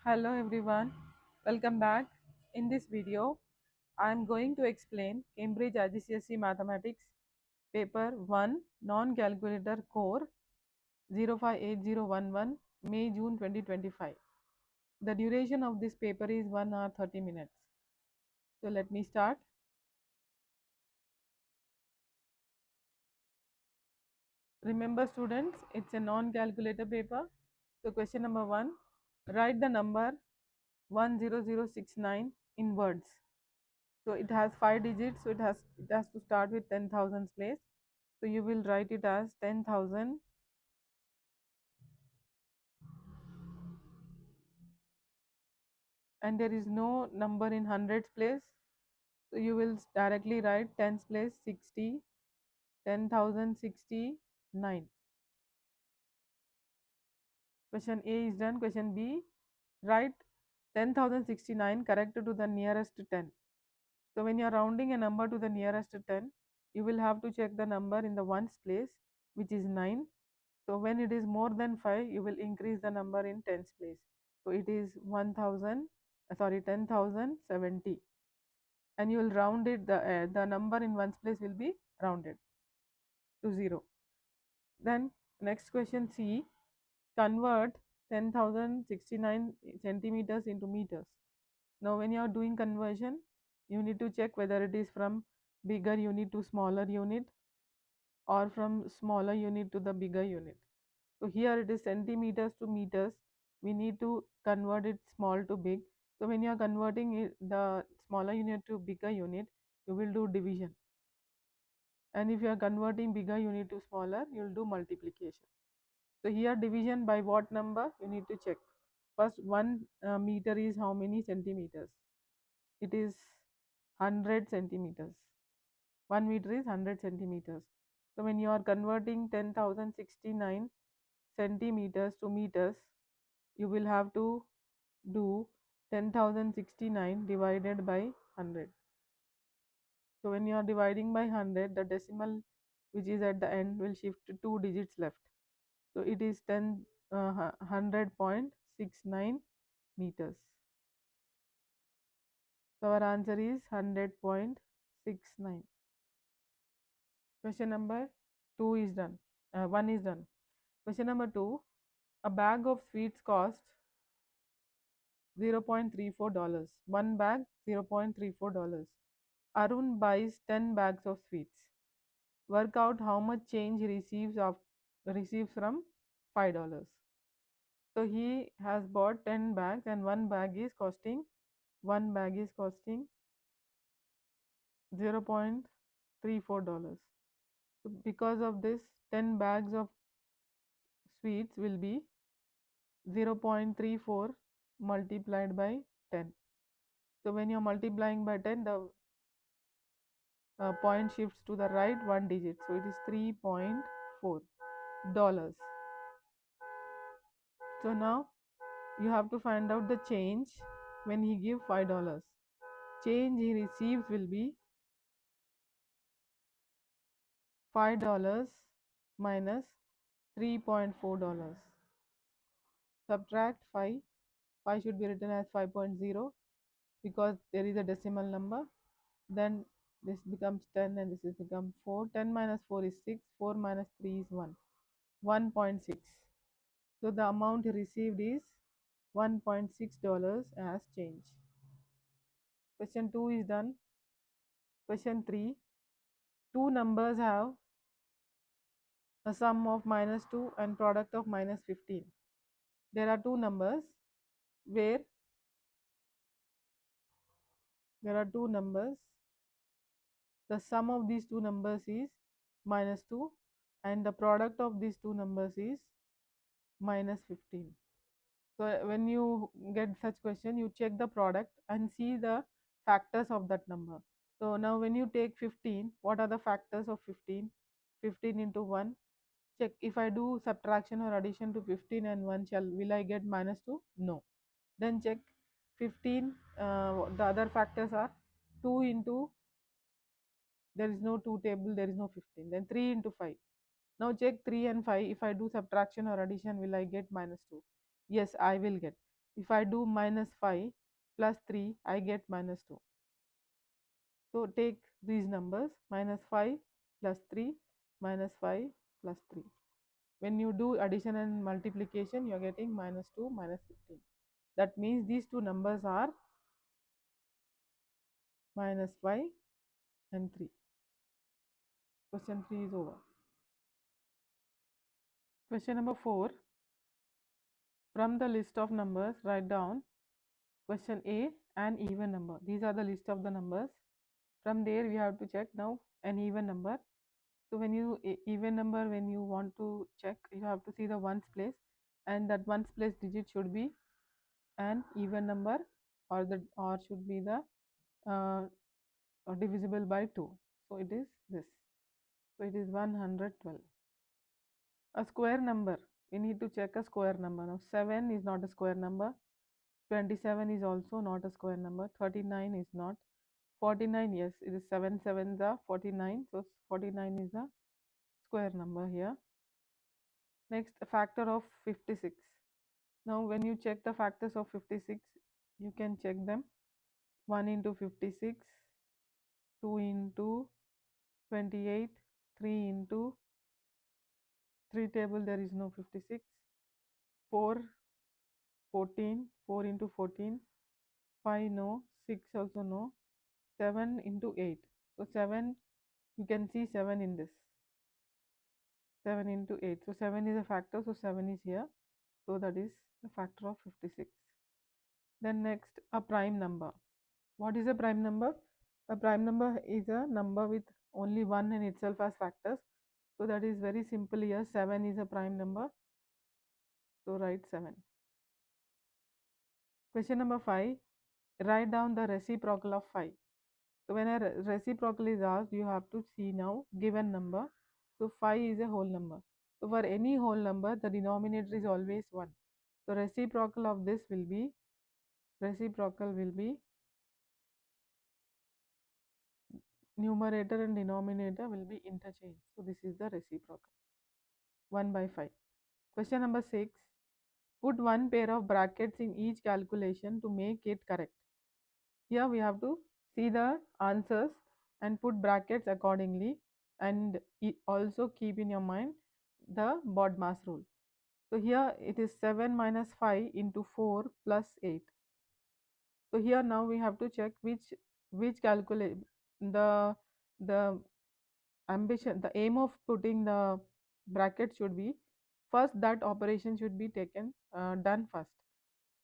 Hello everyone, welcome back. In this video, I am going to explain Cambridge IGCSE Mathematics Paper 1 Non-Calculator Core 058011 May-June 2025. The duration of this paper is 1 hour 30 minutes. So let me start. Remember students, it's a non-calculator paper. So question number 1, write the number 10069 in words. So it has 5 digits, so it has to start with 10,000 place. So you will write it as 10,000 and there is no number in hundreds place. So you will directly write tens place 60, 10,069. Question A is done. Question B, write 10,069 correct to the nearest 10. So when you are rounding a number to the nearest 10, you will have to check the number in the ones place, which is 9. So when it is more than 5, you will increase the number in tens place. So it is 10,070, and you will round it. The number in ones place will be rounded to 0. Then next question C, convert 10,069 centimeters into meters. Now when you are doing conversion, you need to check whether it is from bigger unit to smaller unit or from smaller unit to the bigger unit. So here it is centimeters to meters. We need to convert it small to big. So when you are converting it, the smaller unit to bigger unit, you will do division. And if you are converting bigger unit to smaller, you will do multiplication. So here division by what number you need to check. First 1 meter is how many centimeters? It is 100 centimeters. 1 meter is 100 centimeters. So when you are converting 10,069 centimeters to meters, you will have to do 10,069 divided by 100. So when you are dividing by 100, the decimal which is at the end will shift to 2 digits left. So it is 100.69 meters. So our answer is 100.69. Question number 2 is done. 1 is done. Question number 2, a bag of sweets cost $0.34. One bag $0.34. Arun buys 10 bags of sweets. Work out how much change he receives from $5. So he has bought 10 bags and one bag is costing $0.34. So because of this, 10 bags of sweets will be 0.34 multiplied by 10. So when you are multiplying by 10, the point shifts to the right 1 digit. So it is $3.4. So now you have to find out the change when he give $5. Change he receives will be $5 minus $3.4. Subtract 5. 5 should be written as 5.0 because there is a decimal number. Then this becomes 10 and this is become 4. 10 minus 4 is 6. 4 minus 3 is 1. 1.6. So the amount received is $1.6 as change. Question 2 is done. Question 3. Two numbers have a sum of -2 and product of -15. There are two numbers where the sum of these two numbers is -2 and the product of these two numbers is -15. So when you get such question, you check the product and see the factors of that number. So now when you take 15, what are the factors of 15? 15 into 1. Check if I do subtraction or addition to 15 and 1, will I get -2? No. Then check 15, the other factors are 2 into, there is no 2 table, there is no 15. Then 3 into 5. Now check 3 and 5, if I do subtraction or addition, will I get -2? Yes, I will get. If I do minus 5 plus 3, I get minus 2. So take these numbers, minus 5 plus 3 minus 5 plus 3. When you do addition and multiplication, you are getting minus 2 minus 15. That means these two numbers are minus 5 and 3. Question 3 is over. Question number 4. From the list of numbers, write down question A, an even number. These are the list of the numbers. From there, we have to check now an even number. So when you even number, when you want to check, you have to see the ones place, and that ones place digit should be an even number, or should be the divisible by 2. So it is this. So it is 112. A square number, we need to check a square number. Now 7 is not a square number, 27 is also not a square number, 39 is not, 49, yes, it is 7 sevens are 49, so 49 is a square number here. Next, a factor of 56. Now when you check the factors of 56, you can check them. 1 into 56, 2 into 28, 3 into 3 table, there is no 56, 4, 14, 4 into 14, 5 no, 6 also no, 7 into 8. So 7, you can see 7 in this. 7 into 8. So 7 is a factor, so 7 is here. So that is the factor of 56. Then next, a prime number. What is a prime number? A prime number is a number with only 1 in itself as factors. So that is very simple here. 7 is a prime number. So write 7. Question number 5. Write down the reciprocal of 5. So when a reciprocal is asked, you have to see now given number. So 5 is a whole number. So for any whole number, the denominator is always 1. So reciprocal of this will be numerator and denominator will be interchanged. So this is the reciprocal. 1 by 5. Question number 6. Put one pair of brackets in each calculation to make it correct. Here we have to see the answers and put brackets accordingly, and also keep in your mind the BODMAS rule. So here it is 7 minus 5 into 4 plus 8. So here now we have to check which calculate the ambition, the aim of putting the bracket should be first that operation should be done first.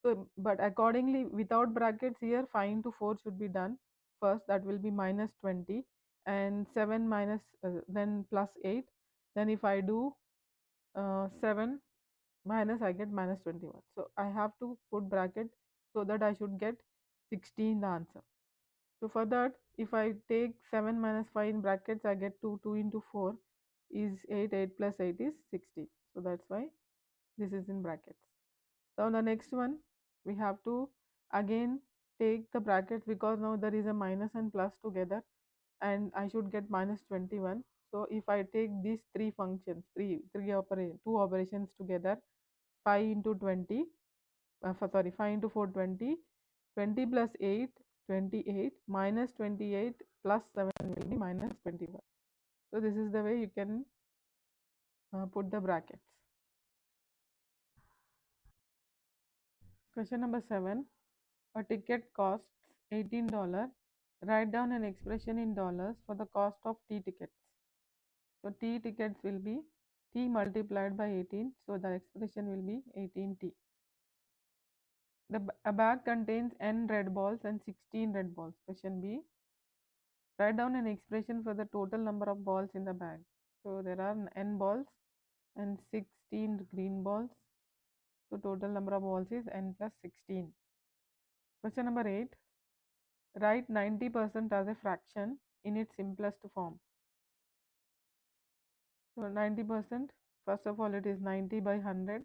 So but accordingly, without brackets here 5 into 4 should be done first, that will be minus 20, and 7 minus then plus 8. Then if I do 7 minus, I get minus 21. So I have to put bracket so that I should get 16 the answer. So for that, if I take 7 minus 5 in brackets, I get 2. 2 into 4 is 8. 8 plus 8 is 16. So that's why this is in brackets. So the next one, we have to again take the brackets, because now there is a minus and plus together, and I should get minus 21. So if I take these three functions, two operations together, 5 into 20, 5 into 4, 20, 20 plus 8, 28, minus 28 plus 7 will be minus 21. So this is the way you can put the brackets. Question number 7. A ticket costs $18. Write down an expression in dollars for the cost of T tickets. So T tickets will be T multiplied by 18. So the expression will be 18T. A bag contains n red balls and 16 red balls. Question B. Write down an expression for the total number of balls in the bag. So there are n balls and 16 green balls. So total number of balls is n plus 16. Question number 8. Write 90% as a fraction in its simplest form. So 90%, first of all, it is 90 by 100.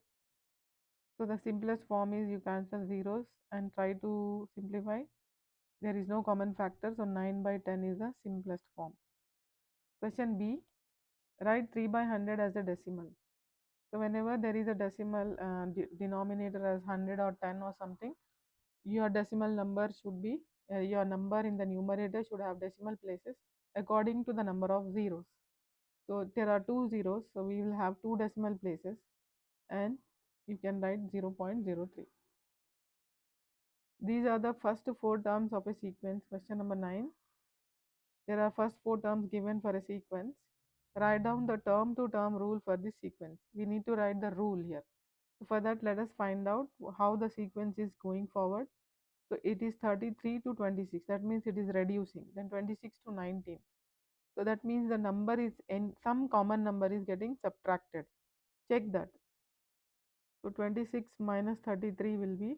So the simplest form is you cancel zeros and try to simplify. There is no common factor, so 9 by 10 is the simplest form. Question B. Write 3 by 100 as a decimal. So whenever there is a decimal denominator as 100 or 10 or something, your decimal number should be, your number in the numerator should have decimal places according to the number of zeros. So there are two zeros, so we will have two decimal places, and you can write 0.03. These are the first four terms of a sequence. Question number 9. There are first four terms given for a sequence. Write down the term to term rule for this sequence. We need to write the rule here. So for that, let us find out how the sequence is going forward. So it is 33 to 26. That means it is reducing. Then 26 to 19. So that means the number is in some common number is getting subtracted. Check that. So 26 minus 33 will be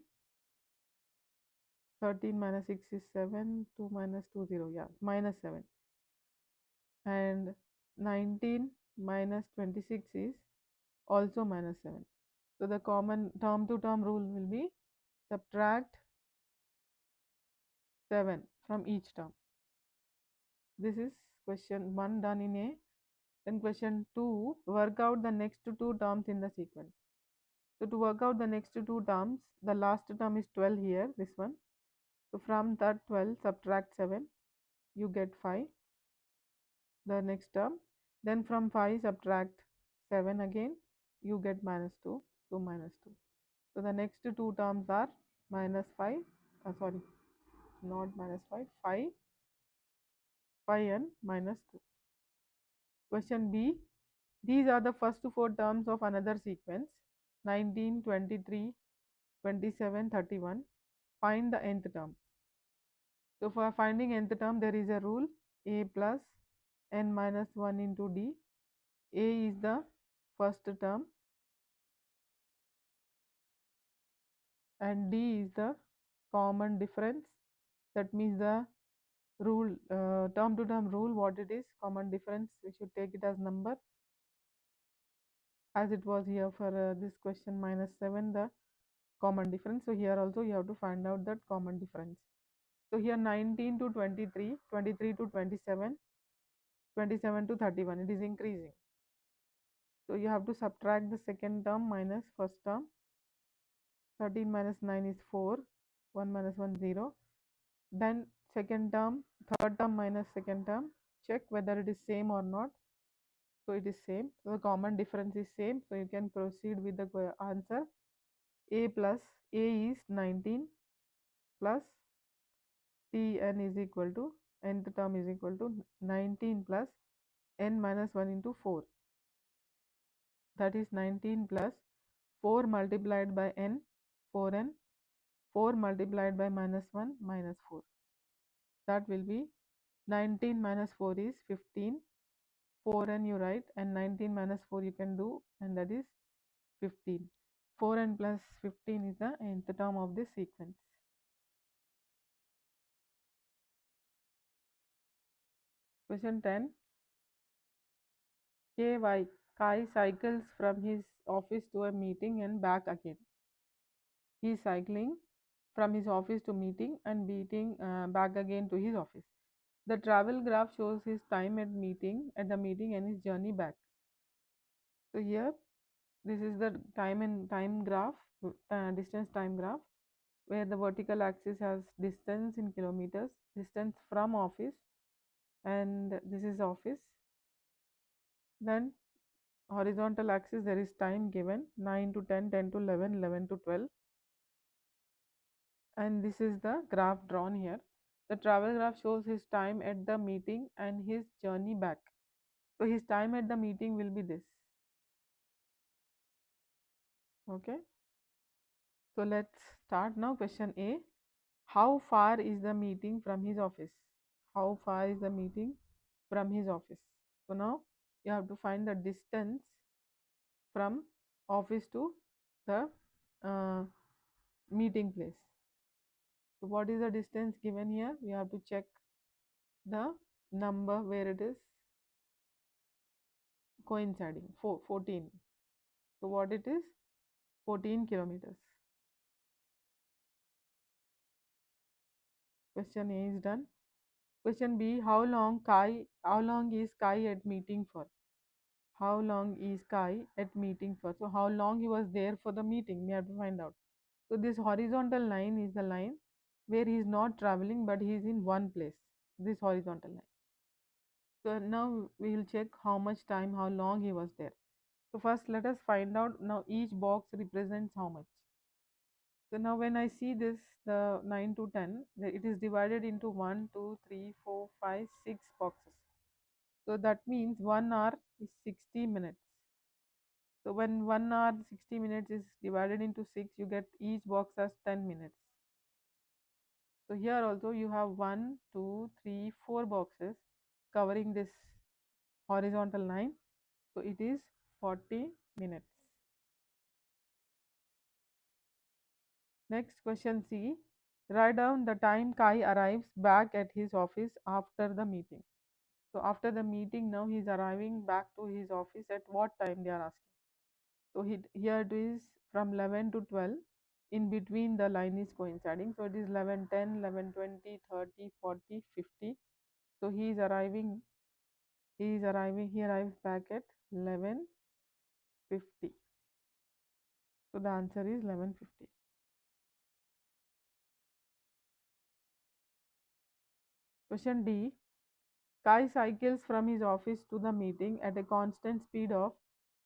13 minus 6 is 7, 2 minus 2, 0, yeah, minus 7. And 19 minus 26 is also minus 7. So the common term to term rule will be subtract 7 from each term. This is question 1 done in A. Then question 2, work out the next two terms in the sequence. So to work out the next two terms, the last term is 12 here, this one. So from that 12 subtract 7, you get 5, the next term. Then from 5 subtract 7 again, you get minus 2, so minus 2. So the next two terms are minus 5, sorry, not minus 5, 5, 5 and minus 2. Question B, these are the first four terms of another sequence, 19, 23, 27, 31. Find the nth term. So for finding nth term, there is a rule, a plus n minus 1 into d. A is the first term and d is the common difference. That means the rule, term to term rule, what it is, common difference, we should take it as number, as it was here for this question minus 7, the common difference. So here also you have to find out that common difference. So here 19 to 23, 23 to 27, 27 to 31, it is increasing. So you have to subtract the second term minus first term. 13 minus 9 is 4, 1 minus 1, 0. Then second term, third term minus second term, check whether it is same or not. So it is same, so the common difference is same, so you can proceed with the answer. A plus A is 19 plus Tn is equal to, nth term is equal to 19 plus n minus 1 into 4, that is 19 plus 4 multiplied by n, 4n, 4 multiplied by minus 1, minus 4, that will be 19 minus 4 is 15, 4n you write, and 19 minus 4 you can do, and that is 15. 4n plus 15 is the nth term of this sequence. Question 10. Kai cycles from his office to a meeting and back again. He is cycling from his office to meeting and back again to his office. The travel graph shows his time at the meeting and his journey back. So here this is the time graph, distance time graph, where the vertical axis has distance in kilometers, distance from office, and this is office. Then horizontal axis, there is time given, 9 to 10, 10 to 11, 11 to 12, and this is the graph drawn here. The travel graph shows his time at the meeting and his journey back. So his time at the meeting will be this. Okay, so let's start now. Question A, how far is the meeting from his office? How far is the meeting from his office? So now you have to find the distance from office to the meeting place. So what is the distance given here? We have to check the number where it is coinciding, 14. So what it is? 14 kilometers. Question A is done. Question B, how long is Kai at meeting for? how long is Kai at meeting for? So how long he was there for the meeting, we have to find out. So this horizontal line is the line where he is not traveling but he is in one place, this horizontal line. So now we will check how much time, how long he was there. So first let us find out now each box represents how much. So now when I see this, the 9 to 10, it is divided into 1, 2, 3, 4, 5, 6 boxes. So that means 1 hour is 60 minutes. So when 1 hour 60 minutes is divided into 6, you get each box as 10 minutes. So here also you have 1, 2, 3, 4 boxes covering this horizontal line. So it is 40 minutes. Next question C. Write down the time Kai arrives back at his office after the meeting. So after the meeting now he is arriving back to his office at what time they are asking. So here it is from 11 to 12. In between the line is coinciding. So it is 11:10, 11:20, 30, 40, 50. So he arrives back at 11:50. So the answer is 11:50. Question D. Kai cycles from his office to the meeting at a constant speed of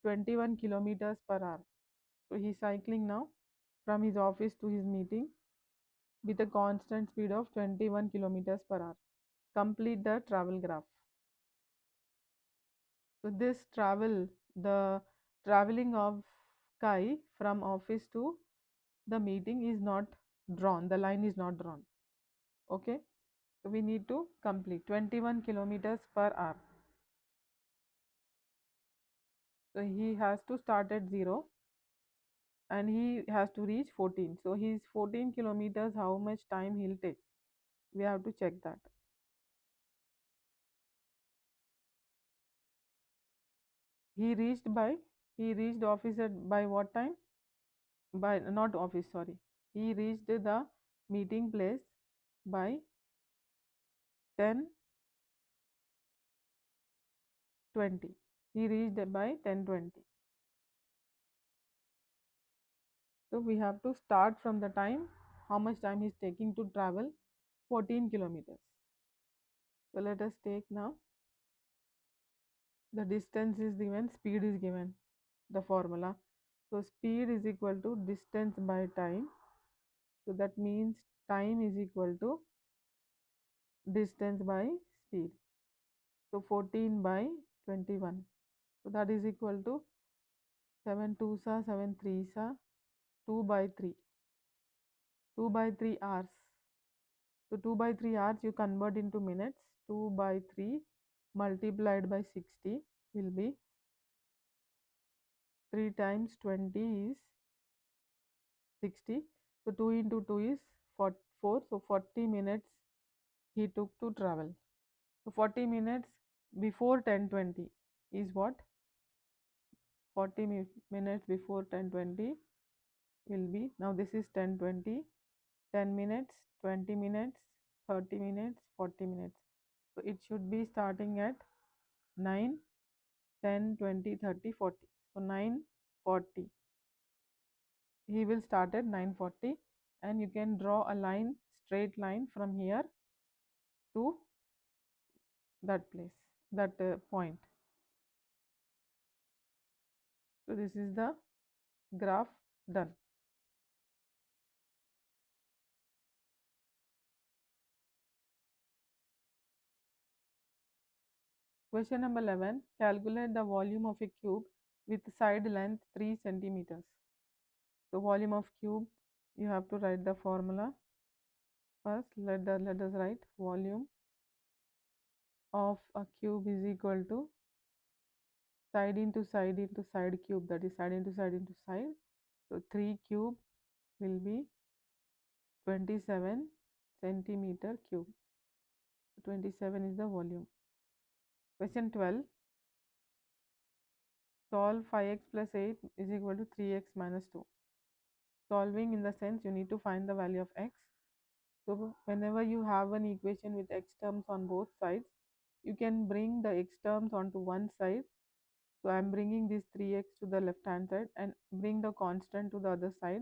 21 kilometers per hour. So he's cycling now from his office to his meeting with a constant speed of 21 kilometers per hour. Complete the travel graph. So this the traveling of Kai from office to the meeting is not drawn. The line is not drawn. Okay. So we need to complete 21 kilometers per hour. So he has to start at 0 and he has to reach 14. So his 14 kilometers, how much time he'll take? We have to check that. He reached office at by what time? By not office, sorry. He reached the meeting place by 10:20. He reached by 10:20. So we have to start from the time, how much time he's taking to travel 14 kilometers. So let us take now the distance is given, speed is given, the formula. So speed is equal to distance by time. So that means time is equal to distance by speed. So 14 by 21. So that is equal to 7 2s are 7 3s are 2 by 3. 2 by 3 hours. So 2 by 3 hours you convert into minutes. 2 by 3 multiplied by 60 will be 3 times 20 is 60. So 2 into 2 is 4. So 40 minutes he took to travel. So 40 minutes before 10:20 is what? 40 minutes before 10:20 will be, now this is 10:20, 10 minutes, 20 minutes, 30 minutes, 40 minutes. So it should be starting at 9, 10, 20, 30, 40. So 9:40. He will start at 9:40 and you can draw a line, straight line from here to that place, that point. So this is the graph done. Question number 11. Calculate the volume of a cube with side length 3 centimeters. So volume of cube, you have to write the formula. First, let us write volume of a cube is equal to side into side into side cube, that is side into side into side. So 3 cube will be 27 centimeter cube. 27 is the volume. Question 12. Solve 5x plus 8 is equal to 3x minus 2. Solving in the sense you need to find the value of x. So whenever you have an equation with x terms on both sides, you can bring the x terms onto one side So I am bringing this 3x to the left hand side and bring the constant to the other side.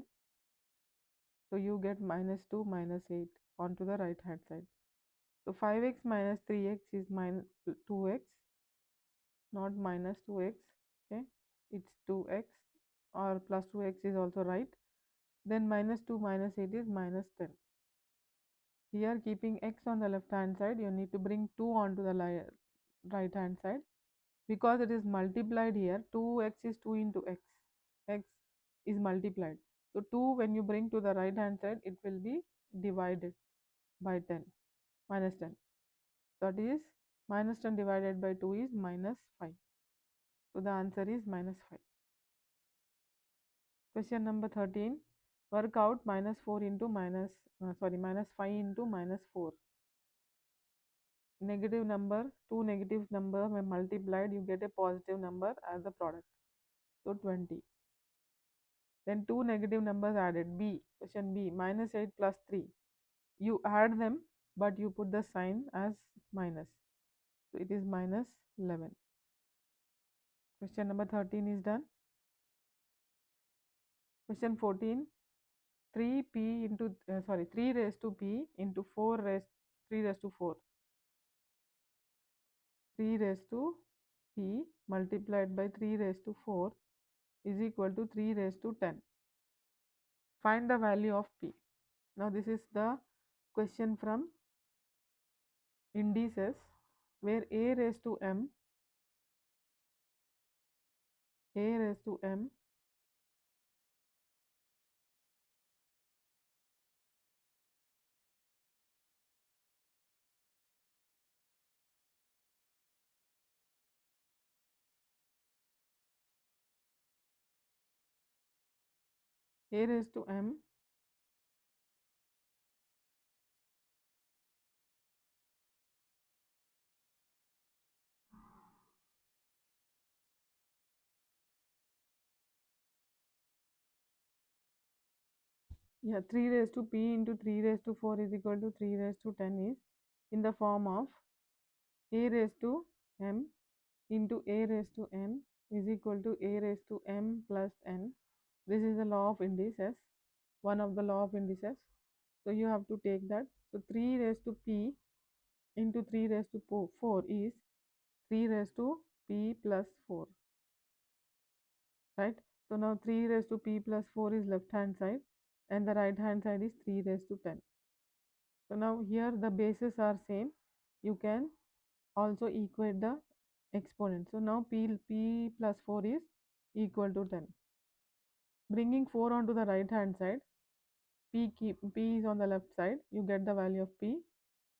So you get minus 2 minus 8 onto the right hand side. So 5x minus 3x is minus 2x, not minus 2x. Okay, it's 2x, or plus 2x is also right. Then minus 2 minus 8 is minus 10. Here, keeping x on the left hand side, you need to bring 2 onto the right hand side. Because it is multiplied here, 2x is 2 into x. X is multiplied. So 2 when you bring to the right hand side, it will be divided by 10, minus 10. That is minus 10 divided by 2 is minus 5. So the answer is minus 5. Question number 13. Work out minus 4 into minus 5 into minus 4. Negative number, two negative number when multiplied, you get a positive number as the product. So 20. Then two negative numbers added. B, question B, minus 8 plus 3. You add them, but you put the sign as minus. So it is minus 11. Question number 13 is done. Question 14. 3p into 3 raised to p into 3 raised to 4. 3 raised to p multiplied by 3 raised to 4 is equal to 3 raised to 10. Find the value of p. Now this is the question from Indices, where a raised to m a raised to m a raised to m yeah 3 raised to p into 3 raised to 4 is equal to 3 raised to 10 is in the form of a raised to m into a raised to n is equal to a raised to m plus n. This is the law of indices, one of the law of indices. So you have to take that. So 3 raised to p into 3 raised to 4 is 3 raised to p plus 4, right? So now 3 raised to p plus 4 is left hand side and the right hand side is 3 raised to 10. So now here the bases are same. You can also equate the exponent. So now p plus 4 is equal to 10. Bringing 4 onto the right hand side, p is on the left side, you get the value of p.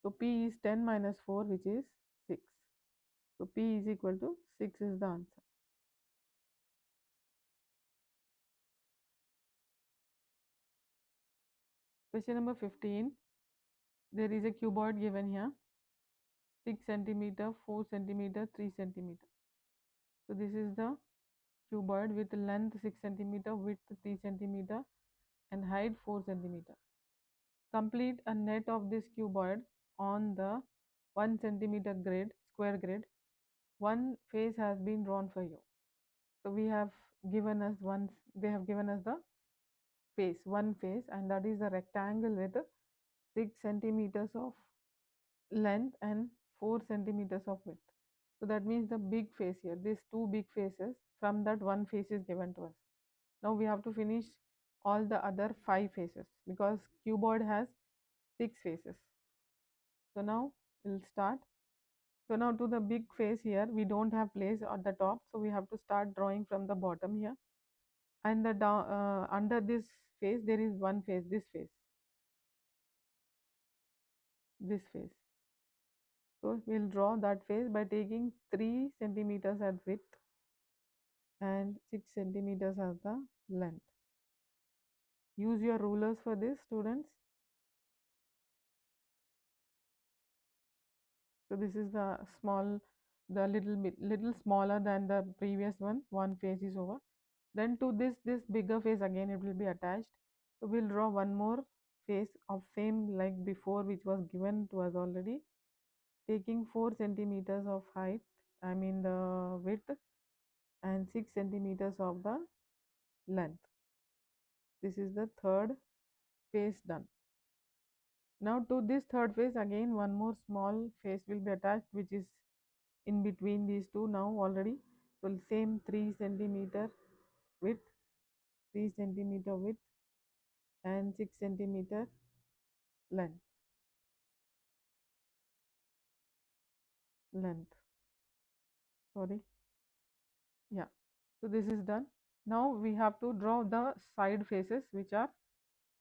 So p is 10 minus 4, which is 6. So p is equal to 6 is the answer. Question number 15. There is a cuboid given here, 6 centimeter, 4 centimeter, 3 centimeter. So this is the cuboid with length 6 centimeter, width 3 centimeter and height 4 centimeter. Complete a net of this cuboid on the 1 centimeter grid, square grid. One face has been drawn for you. So we have given us they have given us the face, one face, and that is the rectangle with 6 centimeters of length and 4 centimeters of width. So that means the big face here, these two big faces, from that one face is given to us. Now we have to finish all the other 5 faces because cuboid has 6 faces. So now we'll start. So now to the big face here, we don't have place at the top, so we have to start drawing from the bottom here. And the under this face there is one face, this face, this face. So we'll draw that face by taking 3 centimeters at width and 6 centimeters as the length. Use your rulers for this, students. So this is the little smaller than the previous one face is over. Then to this bigger face again it will be attached. So we'll draw one more face of same like before, which was given to us already, taking 4 centimeters of height, I mean the width, and 6 centimeters of the length. This is the third face done. Now to this third face, again one more small face will be attached, which is in between these two now already. So same 3 centimeter width, 3 centimeter width and 6 centimeter length. Sorry. Yeah. So this is done. Now we have to draw the side faces, which are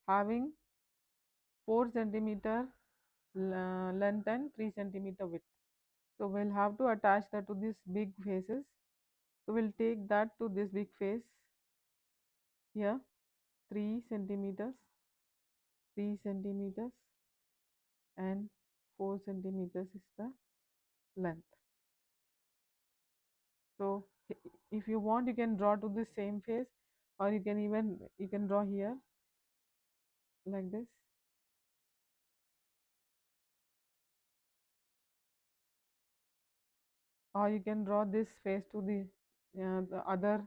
having 4 centimeter length and 3 centimeter width. So we'll have to attach that to these big faces. So we'll take that to this big face here, 3 centimeters, 3 centimeters and 4 centimeters is the length. So if you want, you can draw to the same face, or you can draw here like this. Or you can draw this face to the other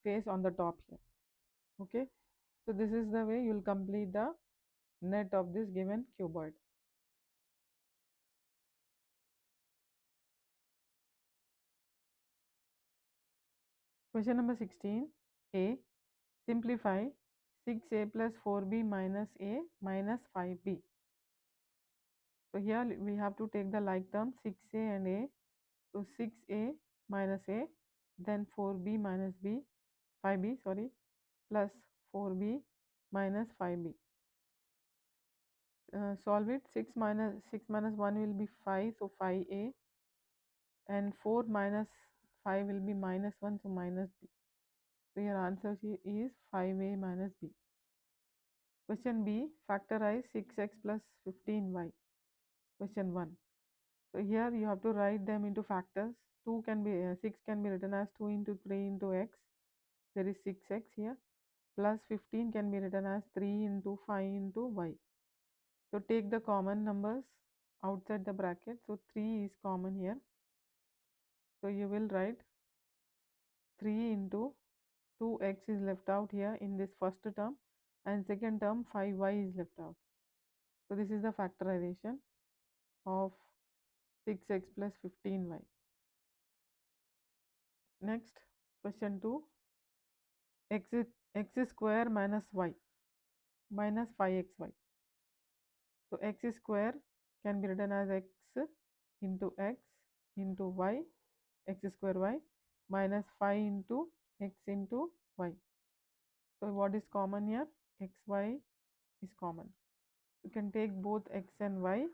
face on the top here. Okay, so this is the way you will complete the net of this given cuboid. Question number 16. A. Simplify 6a plus 4b minus a minus 5b. So here we have to take the like term 6a and a. So 6a minus a, then 4b minus b, 5b sorry, plus 4b minus 5b. Solve it. 6 minus 1 will be 5, so 5a, and 4 minus 5 will be minus 1, so minus b. So your answer is 5a minus b. Question B. Factorize 6x plus 15y. Question 1. So here you have to write them into factors. 6 can be written as 2 into 3 into x. There is 6x here. Plus 15 can be written as 3 into 5 into y. So take the common numbers outside the bracket. So 3 is common here. So you will write 3 into 2x is left out here in this first term, and second term 5y is left out. So this is the factorization of 6x plus 15y. Next, question 2. X square minus y minus 5xy. So x square can be written as x into y, x square y, minus 5 into x into y. So what is common here? Xy is common. You can take both x and y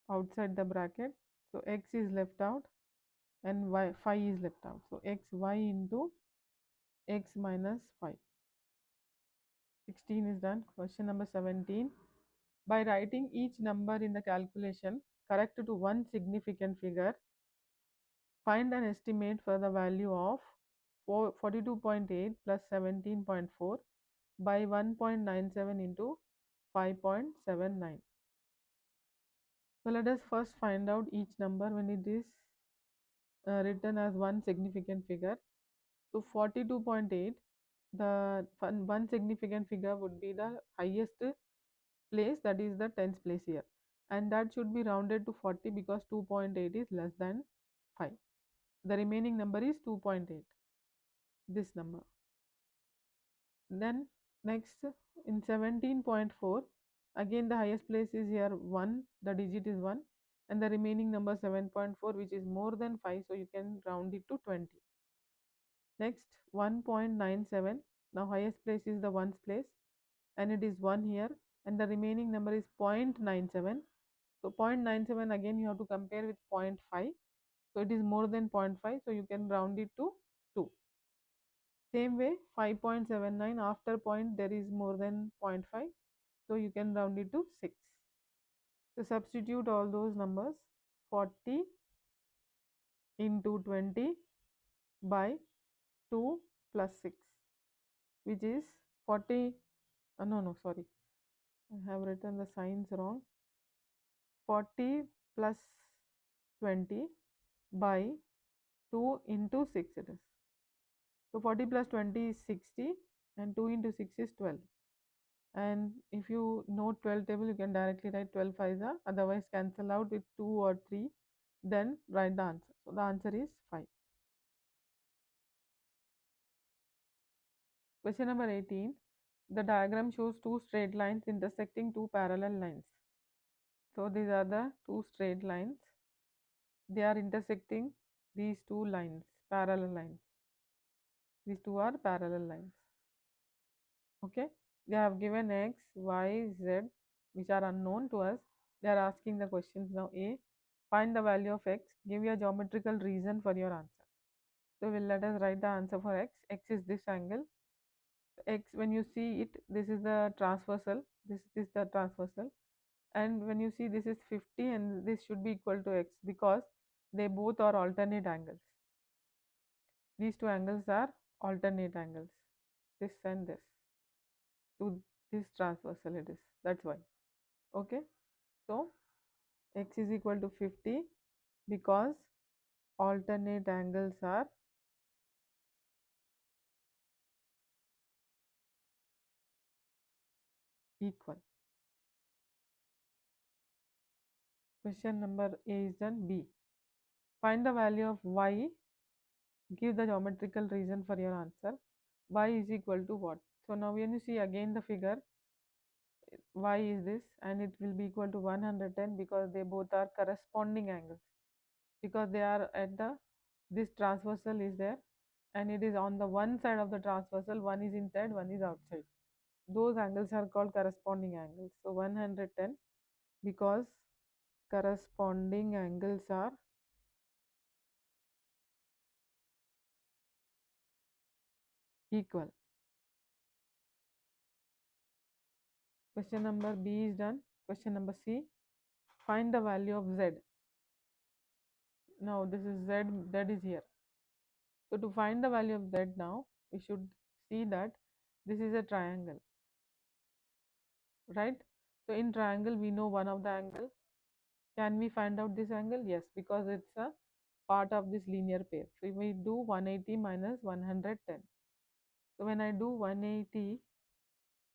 outside the bracket. So x is left out and y 5 is left out. So xy into x minus 5. 16 is done. Question number 17. By writing each number in the calculation correct to one significant figure, find an estimate for the value of 42.8 plus 17.4 by 1.97 into 5.79. So let us first find out each number when it is written as one significant figure. So 42.8, the one significant figure would be the highest place, that is the tens place here, and that should be rounded to 40 because 2.8 is less than 5. The remaining number is 2.8, this number. Then next, in 17.4, again the highest place is here 1, the digit is 1, and the remaining number 7.4, which is more than 5, so you can round it to 20. Next, 1.97, now highest place is the ones place, and it is 1 here, and the remaining number is 0.97. So 0.97 again you have to compare with 0.5, so it is more than 0.5, so you can round it to 2. Same way 5.79, after point there is more than 0.5, so you can round it to 6. So substitute all those numbers. 40 into 20 by 2 plus 6, which is 40. No, sorry, I have written the signs wrong. 40 plus 20 by 2 into 6 it is. So 40 plus 20 is 60 and 2 into 6 is 12. And if you know 12 table, you can directly write 12 5s are, otherwise cancel out with 2 or 3, then write the answer. So the answer is 5. Question number 18. The diagram shows two straight lines intersecting two parallel lines. So these are the two straight lines. They are intersecting these two lines, parallel lines. These two are parallel lines. Okay. They have given x, y, z, which are unknown to us. They are asking the questions now. A. Find the value of x. Give your geometrical reason for your answer. So let us write the answer for x. X is this angle. X, when you see it, this is the transversal. This is the transversal. And when you see this is 50 and this should be equal to x because they both are alternate angles. These two angles are alternate angles. This and this. To this transversal it is. That's why. Okay. So x is equal to 50 because alternate angles are equal. Question number A is done. B. Find the value of y. Give the geometrical reason for your answer. Y is equal to what? So now when you see again the figure, y is this and it will be equal to 110 because they both are corresponding angles, because they are at the, this transversal is there and it is on the one side of the transversal, one is inside, one is outside. Those angles are called corresponding angles. So 110 because corresponding angles are equal. Question number B is done. Question number C. Find the value of z. Now this is z, that is here. So to find the value of z now, we should see that this is a triangle, right? So in triangle, we know one of the angle. Can we find out this angle? Yes, because it's a part of this linear pair. So we do 180 minus 110. So when I do 180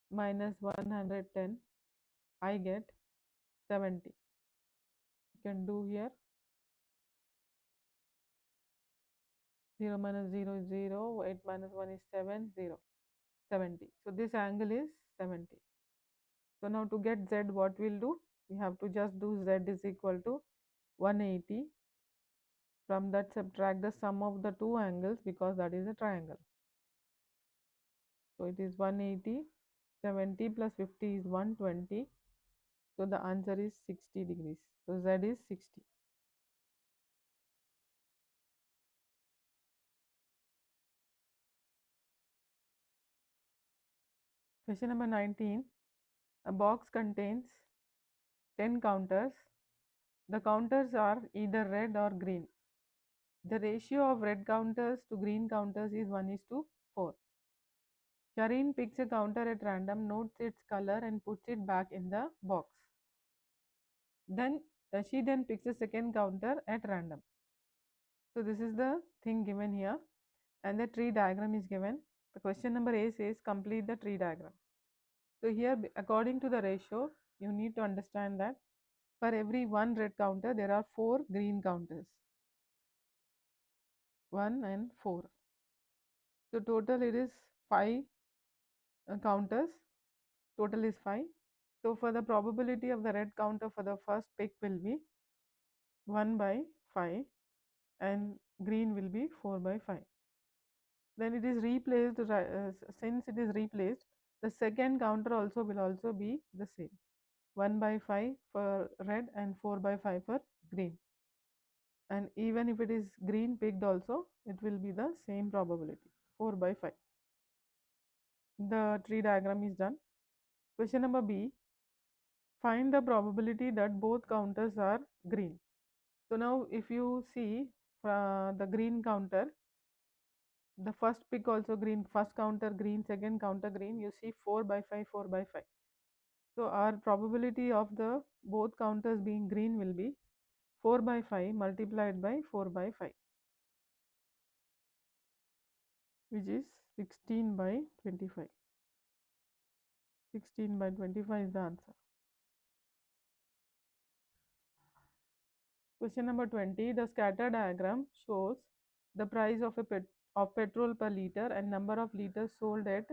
minus 110, I get 70. You can do here 0 minus 0 is 0, 8 minus 1 is 7, 0, 70. So this angle is 70. So now to get z, what we'll do? We have to just do z is equal to 180. From that subtract the sum of the two angles because that is a triangle. So it is 180, 70 plus 50 is 120. So the answer is 60 degrees. So z is 60. Question number 19. A box contains 10 counters. The counters are either red or green. The ratio of red counters to green counters is 1:4. Shireen picks a counter at random, notes its color and puts it back in the box. Then she then picks a second counter at random. So this is the thing given here and the tree diagram is given. The question number A says complete the tree diagram. So here according to the ratio, you need to understand that for every one red counter there are 4 green counters. 1 and 4. So total it is 5 counters. Total is 5. So for the probability of the red counter for the first pick will be 1 by 5 and green will be 4 by 5. Then it is replaced, since it is replaced, the second counter also will also be the same, 1 by 5 for red and 4 by 5 for green. And even if it is green picked also, it will be the same probability, 4 by 5. The tree diagram is done. Question number B. Find the probability that both counters are green. So now if you see the green counter, the first pick also green, first counter green, second counter green, you see 4 by 5, 4 by 5. So our probability of the both counters being green will be 4 by 5 multiplied by 4 by 5, which is 16 by 25. 16 by 25 is the answer. Question number 20. The scatter diagram shows the price of petrol per liter and number of liters sold at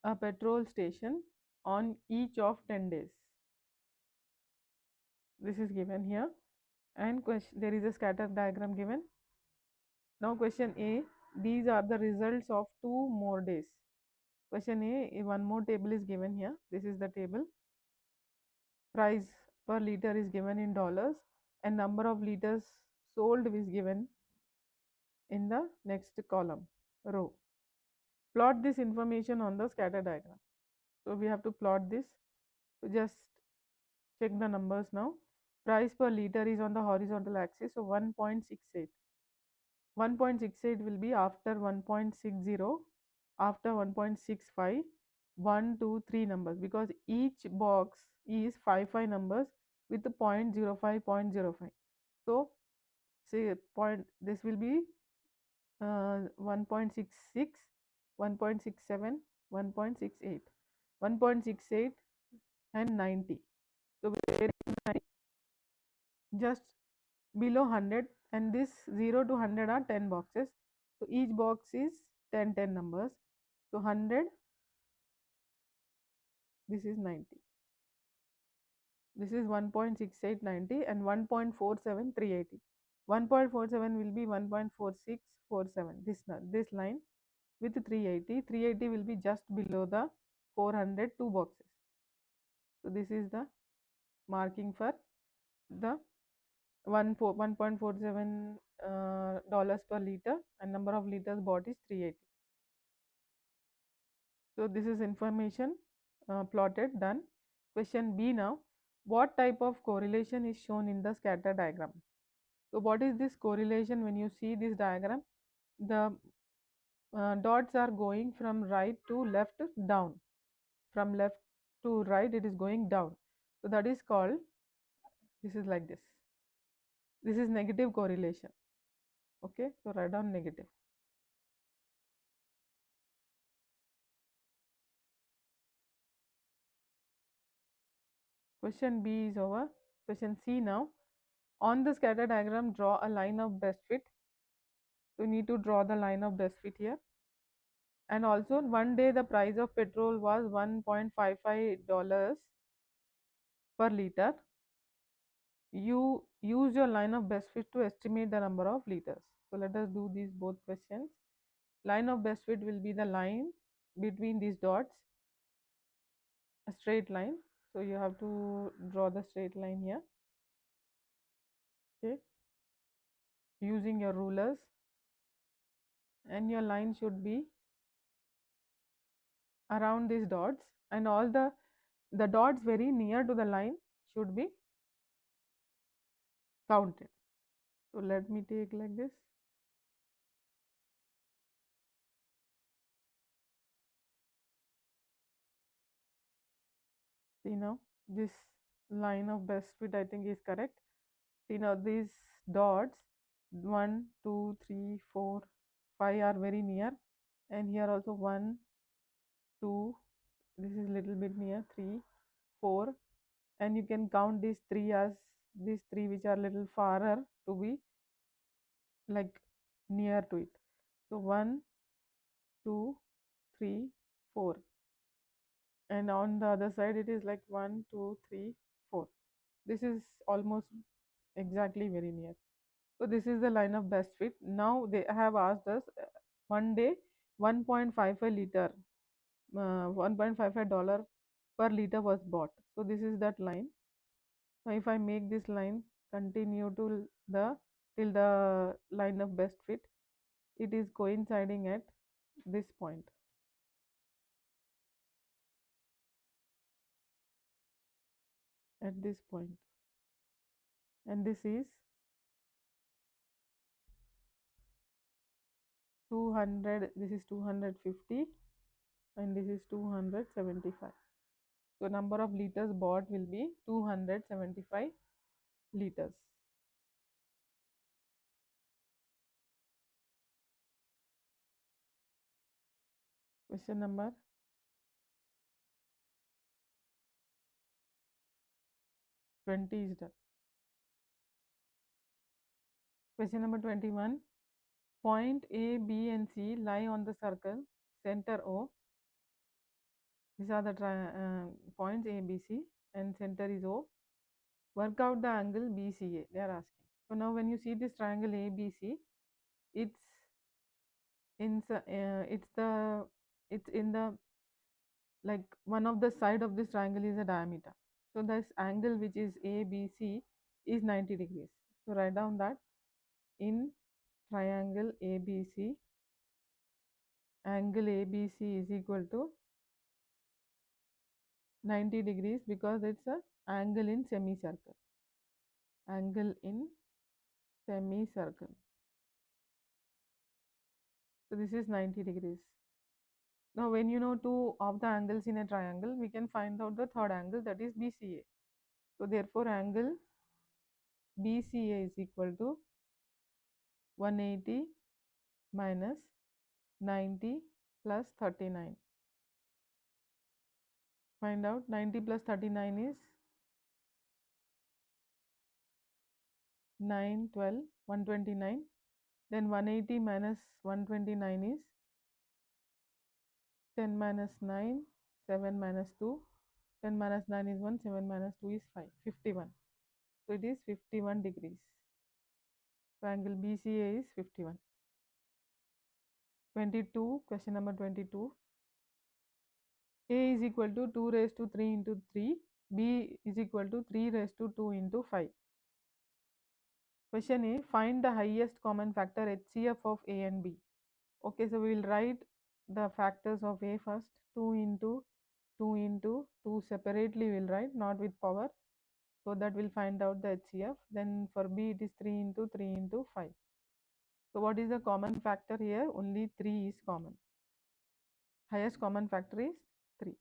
a petrol station on each of 10 days. This is given here, and there is a scatter diagram given. Now question A, these are the results of 2 more days. Question A, one more table is given here. This is the table. Price per liter is given in dollars and number of liters sold is given in the next column, row. Plot this information on the scatter diagram. So we have to plot this. So just check the numbers now. Price per liter is on the horizontal axis, so 1.68. 1.68 will be after 1.60, after 1.65, 1, 2, 3 numbers, because each box is 5 numbers with the 0.05, 0.05. So say this will be 1.66, 1.67, 1.68, 1.68 and 90. So just below 100, and this 0 to 100 are 10 boxes. So each box is 10 numbers. So 100, this is 90. This is 1.68, 90, and 1.47, 380. 1.47 will be 1.4647. This line with 380. 380 will be just below the 400 two boxes. So this is the marking for the 1.47 dollars per liter, and number of liters bought is 380. So this is information plotted, done. Question B now. What type of correlation is shown in the scatter diagram? So what is this correlation? When you see this diagram, the dots are going from right to left down. From left to right it is going down. So that is called, this is like this. This is negative correlation. Okay, so write down negative. Question B is over. Question C now. On the scatter diagram, draw a line of best fit. So you need to draw the line of best fit here. And also one day the price of petrol was $1.55 per liter. You use your line of best fit to estimate the number of liters. So let us do these both questions. Line of best fit will be the line between these dots, a straight line. So you have to draw the straight line here. Okay, using your rulers, and your line should be around these dots, and all the dots very near to the line should be counted. So let me take like this. See now, this line of best fit I think is correct. See now, these dots 1, 2, 3, 4, 5 are very near, and here also 1, 2, this is little bit near, 3, 4, and you can count these 3 as these 3 which are little farther to be like near to it. So 1, 2, 3, 4, and on the other side it is like 1, 2, 3, 4. This is almost exactly very near. So this is the line of best fit. Now they have asked us one day 1.55 liter, $1.55 per liter was bought. So this is that line. Now if I make this line continue to till the line of best fit, it is coinciding at this point. At this point, and this is 200, this is 250, and this is 275. So number of liters bought will be 275 liters. Question number 20 is done. Question number 21. Point A, B, and C lie on the circle center O. These are the points A, B, C, and center is O. Work out the angle BCA. They are asking. So now when you see this triangle ABC, it's in the like one of the side of this triangle is a diameter. So this angle which is ABC is 90 degrees. So write down that in triangle ABC, angle ABC is equal to 90 degrees because it's a angle in semicircle. Angle in semicircle. So this is 90 degrees. Now when you know two of the angles in a triangle, we can find out the third angle, that is BCA. So therefore angle BCA is equal to 180 minus 90 plus 39. Find out 90 plus 39 is 9, 12, 129. Then 180 minus 129 is 10 minus 9, 7 minus 2. 10 minus 9 is 1, 7 minus 2 is 5, 51. So it is 51 degrees. So angle BCA is 51. 22, question number 22. A is equal to 2 raised to 3 into 3. B is equal to 3 raised to 2 into 5. Question A, find the highest common factor HCF of A and B. Okay, so we will write the factors of A first. 2 into 2 into 2 separately we will write, not with power. So that will find out the HCF. Then for B it is 3 into 3 into 5. So what is the common factor here? Only 3 is common. Highest common factor is 3,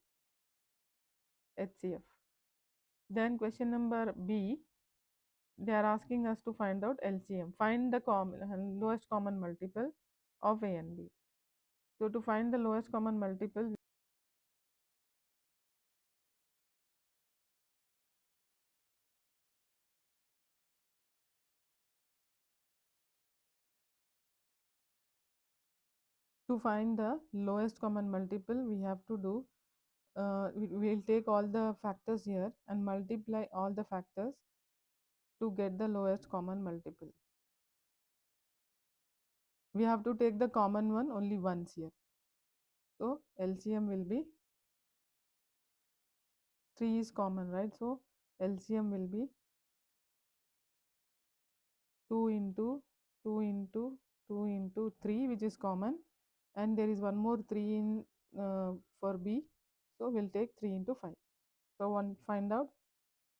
HCF. Then question number B, they are asking us to find out LCM. Find the lowest common multiple of A and B. So to find the lowest common multiple, we have to do, we will take all the factors here and multiply all the factors to get the lowest common multiple. We have to take the common one only once here. So LCM will be 3 is common, right? So LCM will be 2 into 2 into 2 into 3, which is common, and there is one more 3 in for B, so we'll take 3 into 5. So find out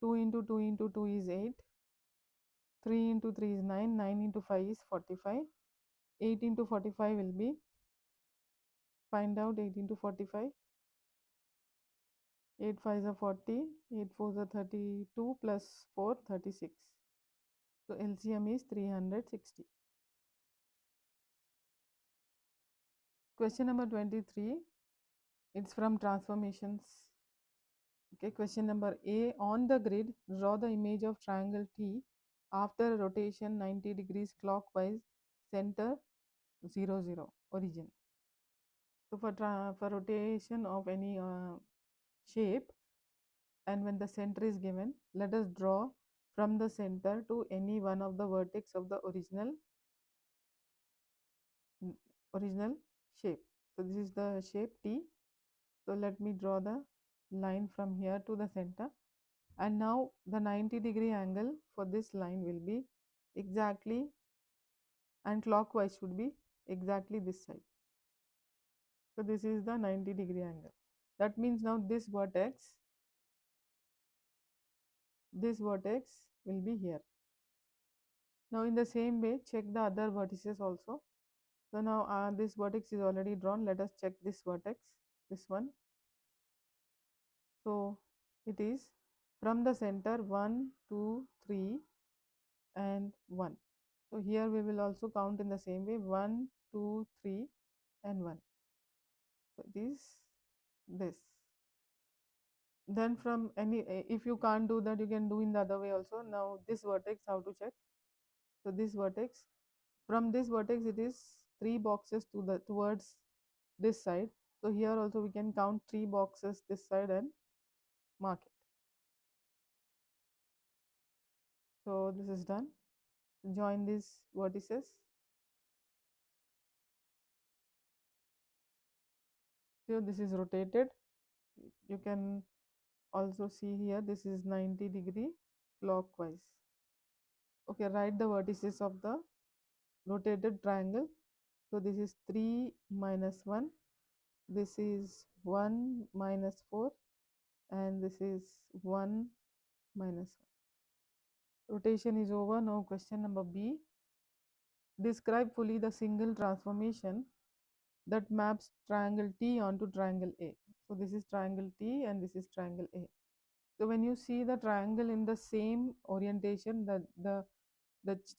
2 into 2 into 2 is 8, 3 into 3 is 9, 9 into 5 is 45, 8 into 45 will be, find out 8 into 45, 8 5s are 40, 8 4s are 32 plus 4 36. So LCM is 360. Question number 23, it's from transformations. Okay, question number A, on the grid, draw the image of triangle T after rotation 90 degrees clockwise, center 0 0, origin. So for rotation of any shape, and when the center is given, let us draw from the center to any one of the vertex of the original shape. So this is the shape T. So let me draw the line from here to the center, and now the 90-degree angle for this line will be exactly, and clockwise should be exactly this side. So this is the 90-degree angle. That means now this vertex will be here. Now in the same way, check the other vertices also. So now this vertex is already drawn. Let us check this vertex, this one. So it is from the center 1, 2, 3 and 1. So here we will also count in the same way 1, 2, 3 and 1. So it is this. Then from any, if you can't do that, you can do in the other way also. Now this vertex, how to check? So this vertex, from this vertex it is 3 boxes to the towards this side. So here also we can count 3 boxes this side and mark it. So this is done. Join these vertices. So this is rotated. You can also see here this is 90-degree clockwise. Okay, write the vertices of the rotated triangle. So this is 3 minus 1, this is 1 minus 4, and this is 1 minus 1. Rotation is over. Now question number B. Describe fully the single transformation that maps triangle T onto triangle A. So this is triangle T and this is triangle A. So when you see the triangle in the same orientation, the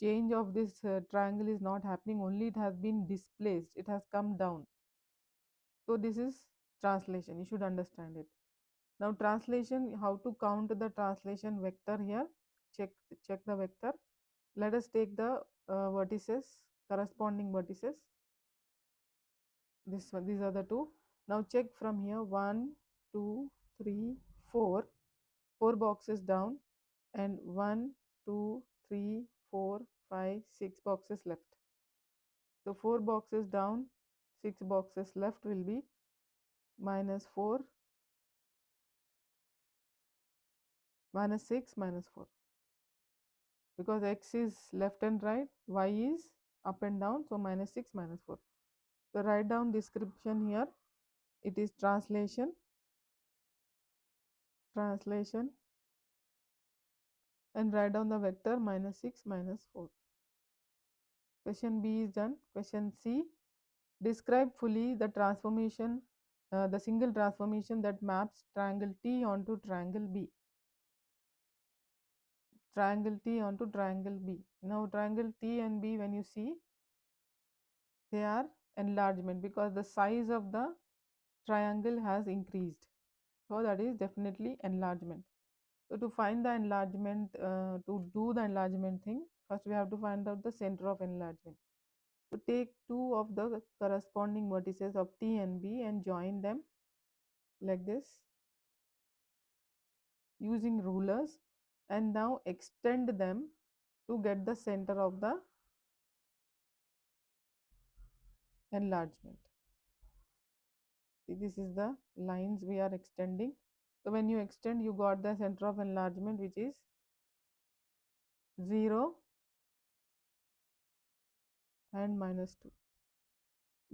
change of this triangle is not happening, only it has been displaced, it has come down. So this is translation, you should understand it. Now translation, how to count the translation vector here? Check the vector. Let us take the vertices, corresponding vertices. This one, these are the two. Now check from here, 1 2 3 4, 4 boxes down, and 1 2 3 4 5 6 boxes left. So 4 boxes down, 6 boxes left will be -4, -6, -4. Because x is left and right, y is up and down, so -6, -4. So write down description here. It is translation, and write down the vector -6, -4. Question B is done. Question C. Describe fully the transformation, the single transformation that maps triangle T onto triangle B. Triangle T onto triangle B. Now triangle T and B, when you see, they are enlargement because the size of the triangle has increased. So that is definitely enlargement. So to find the enlargement, to do the enlargement thing, first we have to find out the center of enlargement. So take 2 of the corresponding vertices of T and B and join them like this using rulers, and now extend them to get the center of the enlargement. See, this is the lines we are extending. So when you extend, you got the center of enlargement, which is 0 and -2.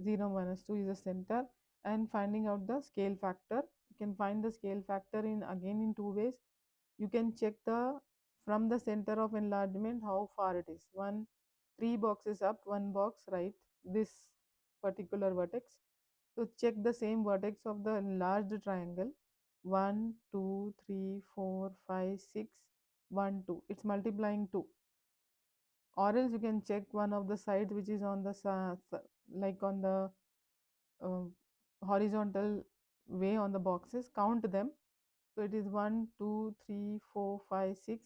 0 -2 is the center. And finding out the scale factor, you can find the scale factor in again in 2 ways. You can check the from the center of enlargement how far it is. 3 boxes up, 1 box right, this particular vertex. So check the same vertex of the enlarged triangle. 1 2 3 4 5 6 1 2, it's multiplying 2. Or else you can check one of the sides which is on the like on the uh, horizontal way on the boxes, count them. So it is 1 2 3 4 5 6,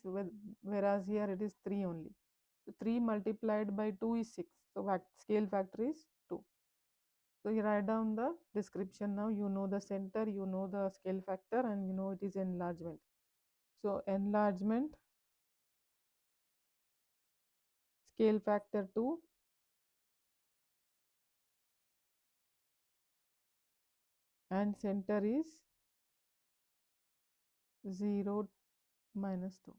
whereas here it is 3 only. So 3 multiplied by 2 is 6. So scale factor is 2. So you write down the description. Now you know the center, you know the scale factor, and you know it is enlargement. So enlargement, scale factor 2, and center is 0 -2.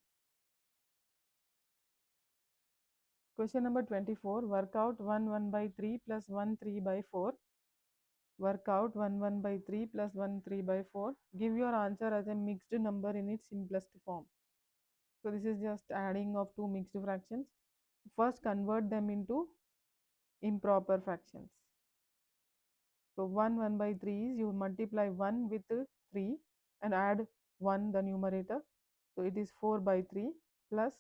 Question number 24. Work out 1 1 by 3 plus 1 3 by 4. Work out 1 1 by 3 plus 1 3 by 4. Give your answer as a mixed number in its simplest form. So this is just adding of two mixed fractions. First convert them into improper fractions. So 1 1 by 3 is you multiply 1 with 3 and add 1 the numerator. So it is 4 by 3 plus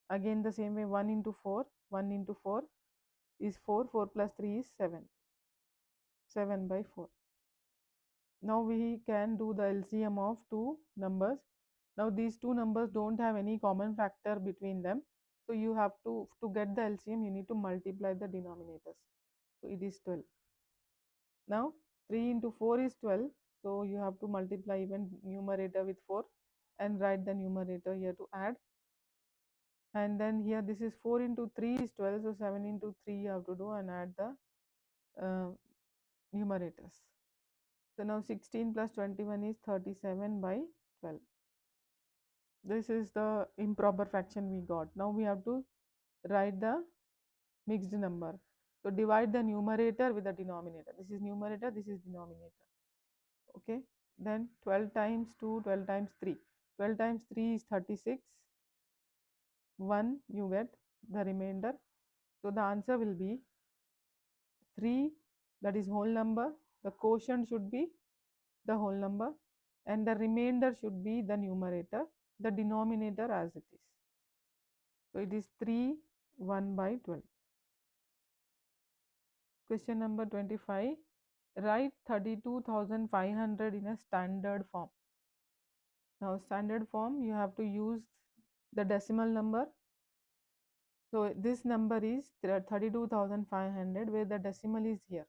again the same way 1 into 4. 1 into 4 is 4. 4 plus 3 is 7. 7 by 4. Now we can do the LCM of two numbers. Now these two numbers don't have any common factor between them. So you have to get the LCM, you need to multiply the denominators. So it is 12. Now 3 into 4 is 12. So you have to multiply even numerator with 4 and write the numerator here to add. And then here this is 4 into 3 is 12. So 7 into 3 you have to do and add the numerators. So now 16 plus 21 is 37 by 12. This is the improper fraction we got. Now we have to write the mixed number. So divide the numerator with the denominator. This is numerator, this is denominator. Okay. Then 12 times 2, 12 times 3. 12 times 3 is 36. 1 you get the remainder. So the answer will be 3, that is whole number. The quotient should be the whole number and the remainder should be the numerator, the denominator as it is. So it is 3 1 by 12. Question number 25. Write 32,500 in a standard form. Now standard form you have to use the decimal number. So this number is 32,500 where the decimal is here.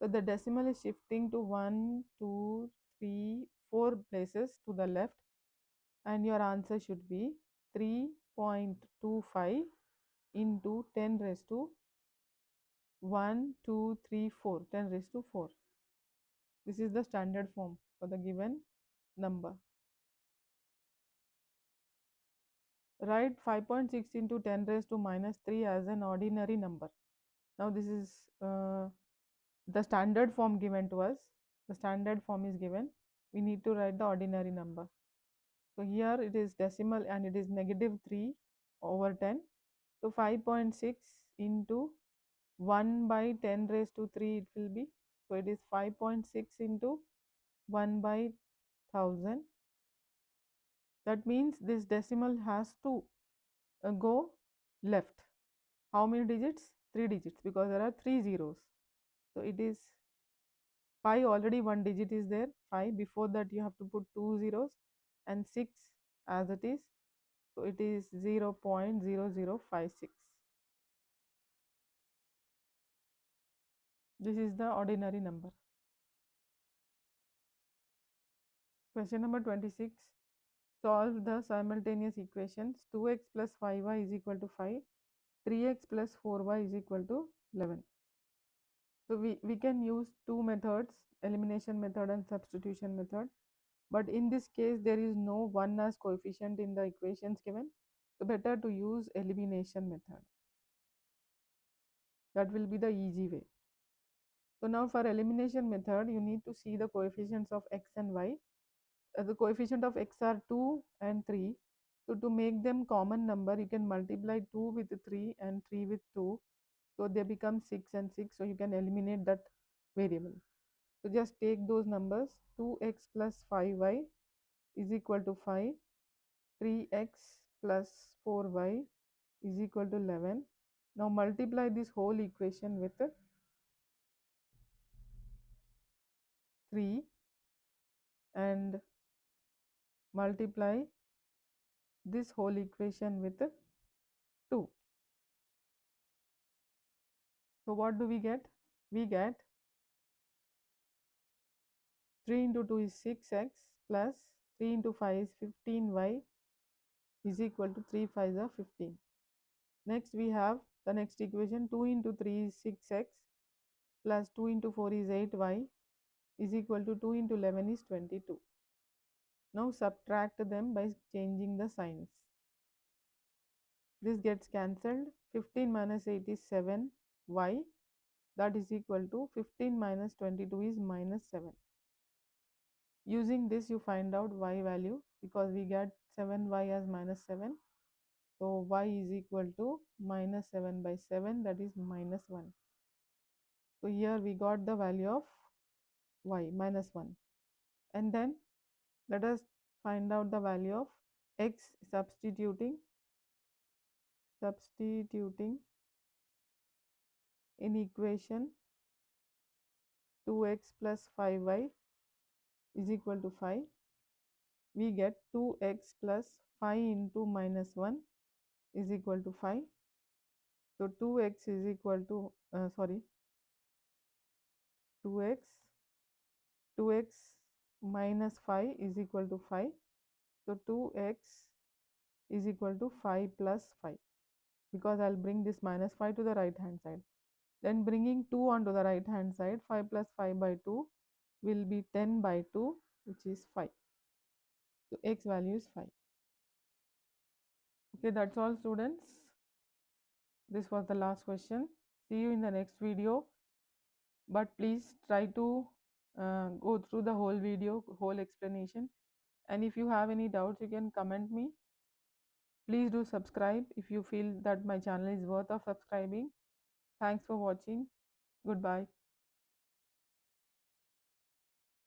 So the decimal is shifting to 1, 2, 3, 4 places to the left and your answer should be 3.25 into 10 raised to 1, 2, 3, 4, 10 raised to 4. This is the standard form for the given number. Write 5.6 into 10 raised to minus 3 as an ordinary number. Now this is the standard form given to us. The standard form is given. We need to write the ordinary number. So here it is decimal and it is negative 3 over 10. So 5.6 into 1 by 10 raised to 3 it will be. So it is 5.6 into 1 by 1000. That means this decimal has to go left. How many digits? 3 digits because there are 3 zeros. So it is 5, already one digit is there, 5. Before that you have to put 2 zeros and 6 as it is. So it is 0.0056. This is the ordinary number. Question number 26. Solve the simultaneous equations. 2x plus 5y is equal to 5. 3x plus 4y is equal to 11. So we can use two methods, elimination method and substitution method. But in this case, there is no 1 as coefficient in the equations given. So better to use elimination method. That will be the easy way. So now for elimination method, you need to see the coefficients of x and y. The coefficient of x are 2 and 3. So to make them common number, you can multiply 2 with 3 and 3 with 2. So they become 6 and 6. So you can eliminate that variable. So just take those numbers. 2x plus 5y is equal to 5. 3x plus 4y is equal to 11. Now multiply this whole equation with 3 and multiply this whole equation with 2. So what do we get? We get 3 into 2 is 6x plus 3 into 5 is 15y is equal to 3 5s are 15. Next we have the next equation. 2 into 3 is 6x plus 2 into 4 is 8y is equal to 2 into 11 is 22. Now subtract them by changing the signs. This gets cancelled. 15 minus 8 is 7y, that is equal to 15 minus 22 is minus 7. Using this you find out y value because we get 7y as minus 7. So y is equal to minus 7 by 7, that is minus 1. So here we got the value of y, minus 1. And then let us find out the value of x, substituting in equation 2x plus 5y. is equal to 5, we get 2x plus 5 into minus 1 is equal to 5. So 2x is equal to 2x minus 5 is equal to 5. So 2x is equal to 5 plus 5, because I'll bring this minus 5 to the right hand side. Then bringing 2 onto the right hand side, 5 plus 5 by 2 will be 10 by 2, which is 5. So x value is 5. Okay, that's all students. This was the last question. See you in the next video. But please try to go through the whole video, whole explanation. And if you have any doubts, you can comment me. Please do subscribe if you feel that my channel is worth of subscribing. Thanks for watching. Goodbye.